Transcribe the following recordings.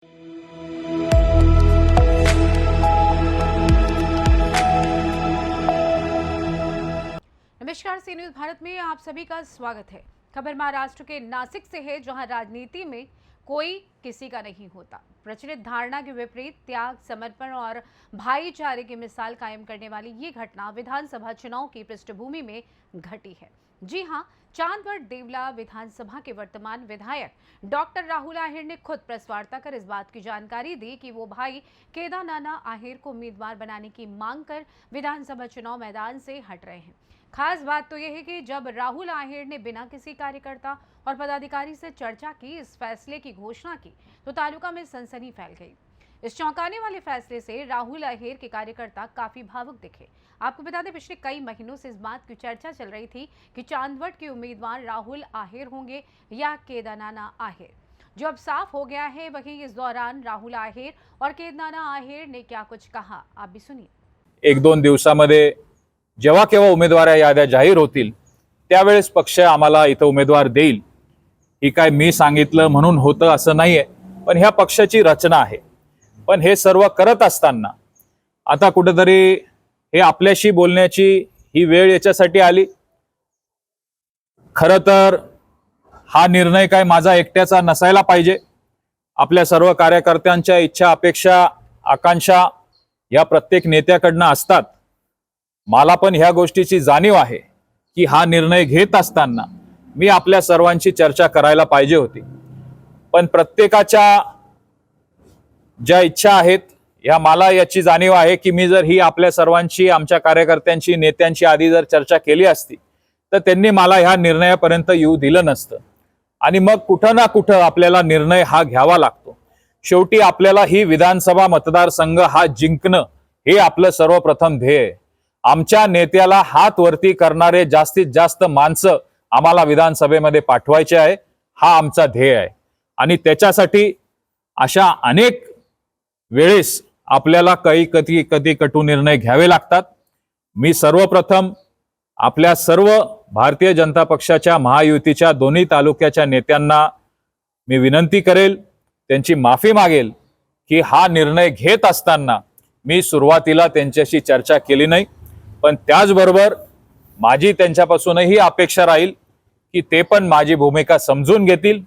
नमस्कार, C news Bharat में आप सभी का स्वागत है। खबर महाराष्ट्र के नासिक से है, जहां राजनीति में कोई किसी का नहीं होता। प्रचलित धारणा के विपरीत त्याग, समर्पण और भाईचारे की मिसाल कायम करने वाली ये घटना विधानसभा चुनाव की पृष्ठभूमि में घटी है। जी हां, चांदवड देवला विधानसभा के वर्तमान विधायक डॉक्टर राहुल आहेर ने खुद प्रेस वार्ता कर इस बात की जानकारी दी कि वो भाई केदारनाना आहेर को उम्मीदवार बनाने की मांग कर विधानसभा चुनाव मैदान से हट रहे हैं। खास बात तो यह है कि जब राहुल आहेर ने बिना किसी कार्यकर्ता और पदाधिकारी से चर्चा की इस फैसले की घोषणा की तो तालुका में सनसनी फैल गई। इस चौंकाने वाले फैसले से राहुल आहेर के कार्यकर्ता काफी भावुक दिखे। आपको बता दें, पिछले कई महीनों से इस बात की चर्चा चल रही थी कि चांदवड के उम्मीदवार राहुल आहेर होंगे या केदारनाना आहेर। जो अब साफ हो गया है, वहीं इस दौरान राहुल आहेर और केदारनाना आहेर ने क्या कुछ कहा, आप भी सुनिए। 1-2 दिवसामध्ये जेव्हा केव्हा उमेदवार याद्या जाहीर होतील त्यावेळेस पक्ष आम्हाला इथं उमेदवार देईल, ही काय मी सांगितलं म्हणून होतं असं नाहीये, पण ह्या पक्षाची रचना आहे। पण हे सर्व करत असताना आता कुठेतरी हे आपल्याशी बोलण्याची ही वेळ याच्यासाठी आली। खरं तर हा निर्णय काय माझा एकट्याचा नसायला पाहिजे। आपल्या सर्व कार्यकर्त्यांच्या इच्छा, अपेक्षा, आकांक्षा या प्रत्येक नेत्याकडनं असतात। मला पण ह्या गोष्टीची जाणीव आहे की हा निर्णय घेत असताना मी आपल्या सर्वांची चर्चा करायला पाहिजे होती, पण प्रत्येकाच्या ज्या इच्छा आहेत ह्या मला याची जाणीव आहे की मी जर ही आपल्या सर्वांची, आमच्या कार्यकर्त्यांची, नेत्यांची आधी जर चर्चा केली असती तर त्यांनी मला ह्या निर्णयापर्यंत येऊ दिलं नसतं। आणि मग कुठं ना कुठं आपल्याला निर्णय हा घ्यावा लागतो। शेवटी आपल्याला ही विधानसभा मतदारसंघ हा जिंकणं हे आपलं सर्वप्रथम ध्येय आहे। आमच्या नेत्याला हात वरती करणारे जास्तीत जास्त माणसं आम्हाला विधानसभेमध्ये पाठवायचे आहे, हा आमचा ध्येय आहे। आणि त्याच्यासाठी अशा अनेक वेळेस आपल्याला कधी कटू निर्णय घ्यावे लागतात। मी सर्वप्रथम आपल्या सर्व भारतीय जनता पक्षाच्या महायुतीच्या दोन्ही तालुक्याच्या नेत्यांना मी विनंती करेल, त्यांची माफी मागेल की हा निर्णय घेत असताना मी सुरुवातीला त्यांच्याशी चर्चा केली नाही, पण त्याचबरोबर माझी त्यांच्यापासूनही अपेक्षा राहील की ते पण माझी भूमिका समजून घेतील।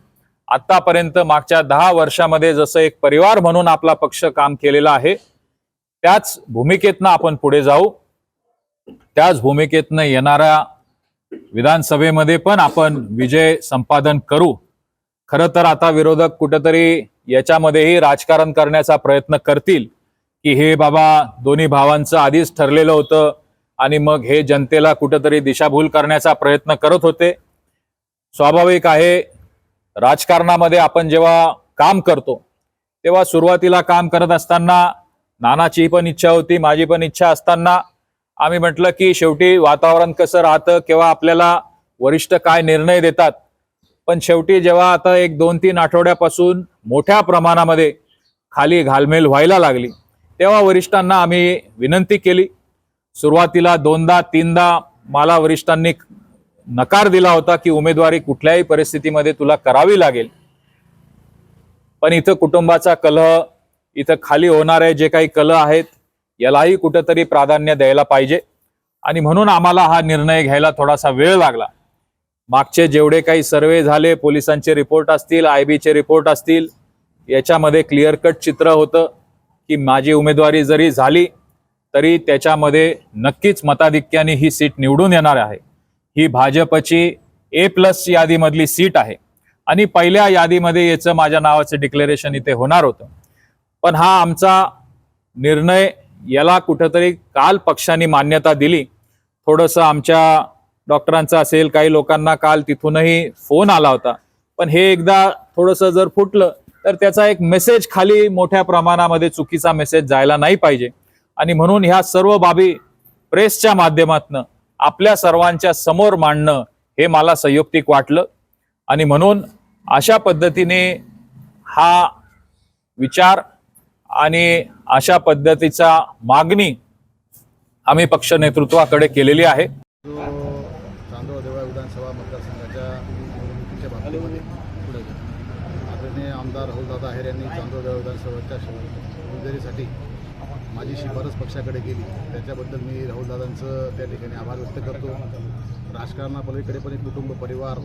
आतापर्यंत मागच्या 10 वर्षामध्ये जसं एक परिवार म्हणून आपला पक्ष काम केलेला आहे, त्याच भूमिकेतनं आपण पुढे जाऊ। त्याच भूमिकेतनं येणाऱ्या विधानसभेमध्ये पण आपण विजय संपादन करू। खरं तर आता विरोधक कुठेतरी याच्यामध्येही राजकारण करण्याचा प्रयत्न करतील की हे बाबा दोन्ही भावांचं आधीच ठरलेलं होतं आणि मग हे जनतेला कुठेतरी दिशाभूल करण्याचा प्रयत्न करत होते। स्वाभाविक आहे, राजकारणामध्ये आपण जेव्हा काम करतो तेव्हा सुरुवातीला काम करत असताना नानाची पण इच्छा होती, माझी पण इच्छा असताना आम्ही म्हटलं की शेवटी वातावरण कसं राहतं, केव्हा आपल्याला वरिष्ठ काय निर्णय देतात, पण शेवटी जेव्हा आता 1-2-3 आठवड्यापासून मोठ्या प्रमाणामध्ये खाली घालमेल व्हायला लागली तेव्हा वरिष्ठांना आम्ही विनंती केली। सुरुवातीला 2दा-3दा मला वरिष्ठांनी नकार दिला होता की उमेदवारी कुठल्याही परिस्थितीमध्ये तुला करावी लागेल, पण इथं कुटुंबाचा कलह, इथं खाली होणारे जे काही कलह आहेत यालाही कुठेतरी प्राधान्य द्यायला पाहिजे। आणि म्हणून आम्हाला हा निर्णय घ्यायला थोडासा वेळ लागला। मागचे जेवढे काही सर्वे झाले, पोलिसांचे रिपोर्ट असतील, आयबीचे रिपोर्ट असतील, याच्यामध्ये क्लिअर कट चित्र होतं की माझी उमेदवारी जरी झाली तरी त्याच्यामध्ये नक्कीच मताधिक्याने ही सीट निवडून येणार आहे। ही भाजपची A+ यादीमधली सीट आहे आणि पहिल्या यादीमध्ये याचं माझ्या नावाचं डिक्लेरेशन इथे होणार होतं, पण हा आमचा निर्णय याला कुठेतरी काल पक्षाने मान्यता दिली। थोडंसं आमच्या डॉक्टरांचा असेल, काही लोकांना काल तिथूनही फोन आला होता, पण हे एकदा थोडंसं जर फुटलं तर त्याचा एक मेसेज खाली मोठ्या प्रमाणामध्ये चुकीचा मेसेज जायला नाही पाहिजे। आणि म्हणून ह्या सर्व बाबी प्रेसच्या माध्यमातून आपल्या सर्वांच्या समोर मांडणं हे मला संयुक्तिक वाटलं। आणि म्हणून अशा पद्धतीने हा विचार आणि अशा पद्धतीचा मागणी आम्ही पक्ष नेतृत्वाकडे केलेली आहे। चांदवड देवळा विधानसभा मतदारसंघाच्या निवडणुकीच्या बाबतीमध्ये पुढे आदरणीय आमदार राहुलदादा आहेर यांनी चांदवड देवळा विधानसभेच्या उमेदवारीसाठी माझी शिफारस पक्षाकडे गेली, त्याच्याबद्दल मी राहुलदादांचं त्या ठिकाणी आभार व्यक्त करतो. राजकारणापलीकडे पण एक कुटुंब परिवार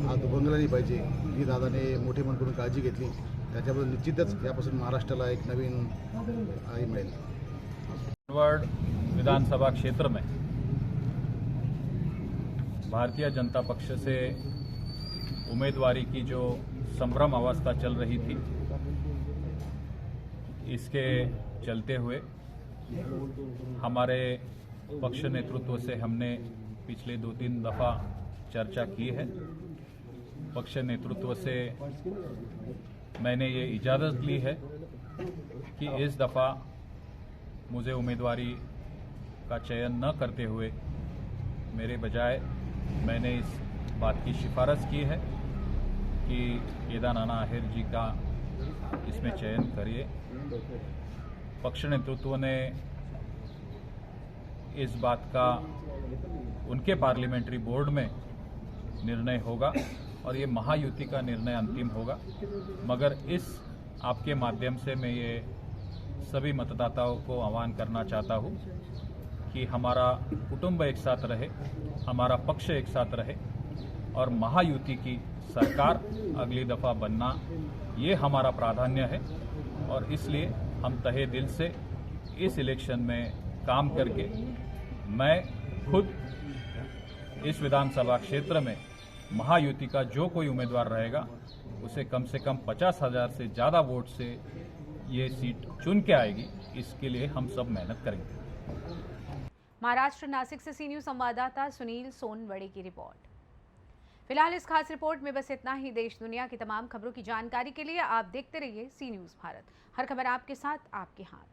हा दुभंगला नाही पाहिजे ही दादाने मोठे मन करून काळजी घेतली. त्याच्याबद्दल निश्चितच यापासून महाराष्ट्राला एक नवीन आई मिळेल. मनवड विधानसभा क्षेत्र में भारतीय जनता पक्ष से उम्मीदवारी की जो संभ्रम अवस्था चल रही थी, इसके चलते हुए हमारे पक्ष नेतृत्व से हमने पिछले 2-3 दफ़ा चर्चा की है. पक्ष नेतृत्व से मैंने ये इजाज़त ली है कि इस दफ़ा मुझे उम्मीदवारी का चयन न करते हुए मेरे बजाय मैंने इस बात की सिफारिश की है कि केदारनाथ आहेर जी का इसमें चयन करिए. पक्ष नेतृत्व ने इस बात का उनके पार्लियामेंट्री बोर्ड में निर्णय होगा और ये महायुति का निर्णय अंतिम होगा. मगर इस आपके माध्यम से मैं ये सभी मतदाताओं को आह्वान करना चाहता हूँ कि हमारा कुटुंब एक साथ रहे, हमारा पक्ष एक साथ रहे और महायुति की सरकार अगली दफ़ा बनना ये हमारा प्राधान्य है. और इसलिए हम तहे दिल से इस इलेक्शन में काम करके मैं खुद इस विधानसभा क्षेत्र में महायुति का जो कोई उम्मीदवार रहेगा उसे कम से कम 50,000 से ज़्यादा वोट से ये सीट चुन के आएगी. इसके लिए हम सब मेहनत करेंगे. महाराष्ट्र नासिक से सी न्यूज़ संवाददाता सुनील सोनवड़े की रिपोर्ट. फिलहाल इस खास रिपोर्ट में बस इतना ही. देश दुनिया की तमाम खबरों की जानकारी के लिए आप देखते रहिए सी न्यूज़ भारत. हर खबर आपके साथ, आपके हाथ.